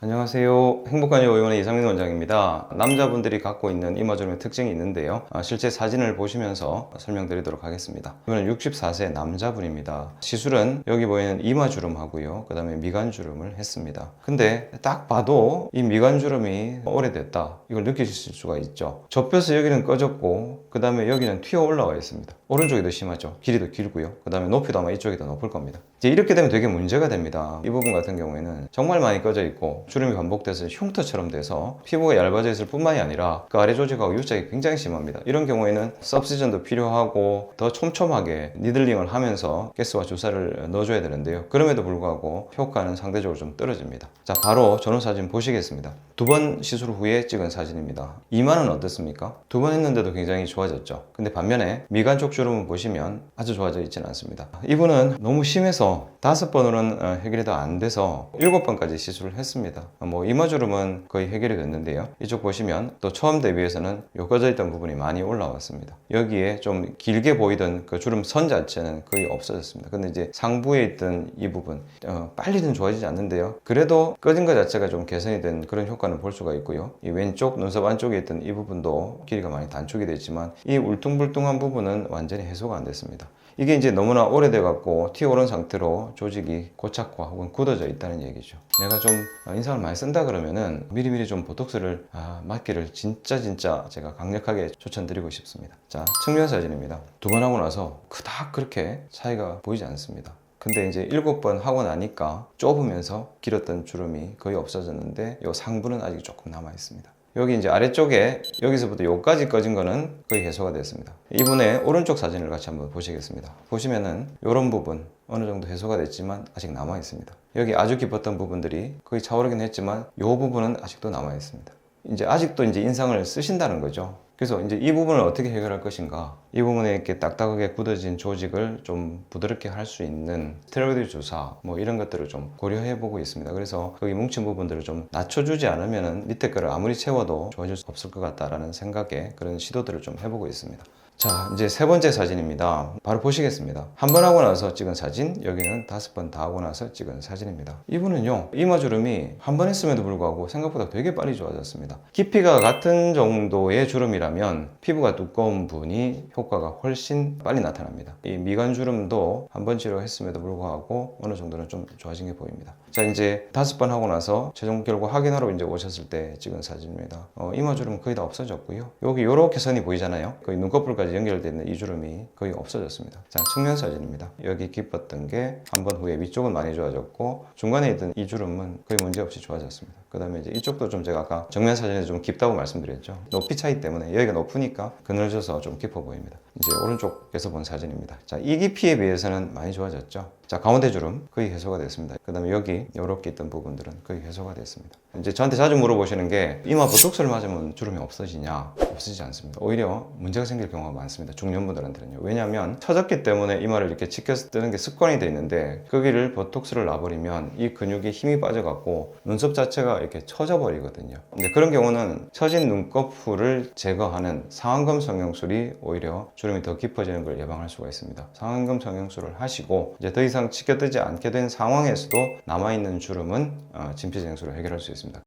안녕하세요. 행복한 여의원의 이상민 원장입니다. 남자분들이 갖고 있는 이마주름의 특징이 있는데요. 실제 사진을 보시면서 설명드리도록 하겠습니다. 이번엔 64세 남자분입니다. 시술은 여기 보이는 이마주름하고요. 그 다음에 미간주름을 했습니다. 근데 딱 봐도 이 미간주름이 오래됐다. 이걸 느끼실 수가 있죠. 접혀서 여기는 꺼졌고 그 다음에 여기는 튀어 올라와 있습니다. 오른쪽이 더 심하죠. 길이도 길고요. 그 다음에 높이도 아마 이쪽이 더 높을 겁니다. 이제 이렇게 되면 되게 문제가 됩니다. 이 부분 같은 경우에는 정말 많이 꺼져 있고 주름이 반복돼서 흉터처럼 돼서 피부가 얇아져 있을 뿐만이 아니라 그 아래 조직하고 유착이 굉장히 심합니다. 이런 경우에는 सब시전도 필요하고 더 촘촘하게 니들링을 하면서 가스와 주사를 넣어줘야 되는데요. 그럼에도 불구하고 효과는 상대적으로 좀 떨어집니다. 자, 바로 전후 사진 보시겠습니다. 두 번 시술 후에 찍은 사진입니다. 이마는 어떻습니까? 두 번 했는데도 굉장히 좋아졌죠. 근데 반면에 미간 쪽 주름은 보시면 아주 좋아져 있지는 않습니다. 이분은 너무 심해서 5번으로는 해결이 더 안 돼서 7번까지 시술을 했습니다. 이마주름은 거의 해결이 됐는데요. 이쪽 보시면 또 처음 대비해서는 요 꺼져 있던 부분이 많이 올라왔습니다. 여기에 좀 길게 보이던 그 주름 선 자체는 거의 없어졌습니다. 근데 이제 상부에 있던 이 부분 빨리는 좋아지지 않는데요. 그래도 꺼진 것 자체가 좀 개선이 된 그런 효과는 볼 수가 있고요. 이 왼쪽 눈썹 안쪽에 있던 이 부분도 길이가 많이 단축이 됐지만 이 울퉁불퉁한 부분은 완전히 해소가 안 됐습니다. 이게 이제 너무나 오래돼 갖고 튀어오른 상태로 조직이 고착화 혹은 굳어져 있다는 얘기죠. 내가 좀 인상을 많이 쓴다 그러면은 미리미리 좀 보톡스를 맞기를 진짜 제가 강력하게 추천드리고 싶습니다. 자, 측면 사진입니다. 두 번 하고 나서 그닥 그렇게 차이가 보이지 않습니다. 근데 이제 7번 하고 나니까 좁으면서 길었던 주름이 거의 없어졌는데 이 상부는 아직 조금 남아 있습니다. 여기 이제 아래쪽에 여기서부터 여기까지 꺼진 거는 거의 해소가 됐습니다. 이분의 오른쪽 사진을 같이 한번 보시겠습니다. 보시면은 이런 부분 어느 정도 해소가 됐지만 아직 남아 있습니다. 여기 아주 깊었던 부분들이 거의 차오르긴 했지만 이 부분은 아직도 남아 있습니다. 이제 아직도 이제 인상을 쓰신다는 거죠. 그래서 이제 이 부분을 어떻게 해결할 것인가, 이 부분에 이렇게 딱딱하게 굳어진 조직을 좀 부드럽게 할 수 있는 스테로이드 주사 이런 것들을 좀 고려해 보고 있습니다. 그래서 거기 뭉친 부분들을 좀 낮춰주지 않으면은 밑에 거를 아무리 채워도 좋아질 수 없을 것 같다라는 생각에 그런 시도들을 좀 해보고 있습니다. 자, 이제 세 번째 사진입니다. 바로 보시겠습니다. 한 번 하고 나서 찍은 사진, 여기는 5번 다 하고 나서 찍은 사진입니다. 이분은요, 이마주름이 한 번 했음에도 불구하고 생각보다 되게 빨리 좋아졌습니다. 깊이가 같은 정도의 주름이라면 피부가 두꺼운 분이 효과가 훨씬 빨리 나타납니다. 이 미간주름도 한 번 치료했음에도 불구하고 어느 정도는 좀 좋아진 게 보입니다. 자, 이제 5번 하고 나서 최종 결과 확인하러 이제 오셨을 때 찍은 사진입니다. 이마주름 거의 다 없어졌고요. 여기 요렇게 선이 보이잖아요. 거의 눈꺼풀까지 연결되어 있는 이 주름이 거의 없어졌습니다. 자, 측면 사진입니다. 여기 깊었던 게 한 번 후에 위쪽은 많이 좋아졌고 중간에 있던 이 주름은 거의 문제없이 좋아졌습니다. 그 다음에 이제 이쪽도 좀 제가 아까 정면 사진에서 좀 깊다고 말씀드렸죠. 높이 차이 때문에 여기가 높으니까 그늘져서 좀 깊어 보입니다. 이제 오른쪽에서 본 사진입니다. 자, 이 깊이에 비해서는 많이 좋아졌죠. 자, 가운데 주름 거의 해소가 됐습니다. 그 다음에 여기 이렇게 있던 부분들은 거의 해소가 됐습니다. 이제 저한테 자주 물어보시는 게 이마 보톡스를 맞으면 주름이 없어지냐? 없어지지 않습니다. 오히려 문제가 생길 경우가 많습니다. 중년분들한테는요. 왜냐하면 처졌기 때문에 이마를 이렇게 치켜서 뜨는 게 습관이 돼 있는데 거기를 보톡스를 놔버리면 이 근육에 힘이 빠져갖고 눈썹 자체가 이렇게 처져 버리거든요. 근데 그런 경우는 처진 눈꺼풀을 제거하는 상안검 성형술이 오히려 주름이 더 깊어지는 걸 예방할 수가 있습니다. 상안검 성형술을 하시고 이제 더 이상 치켜뜨지 않게 된 상황에서도 남아있는 주름은 진피쟁수로 해결할 수 있습니다.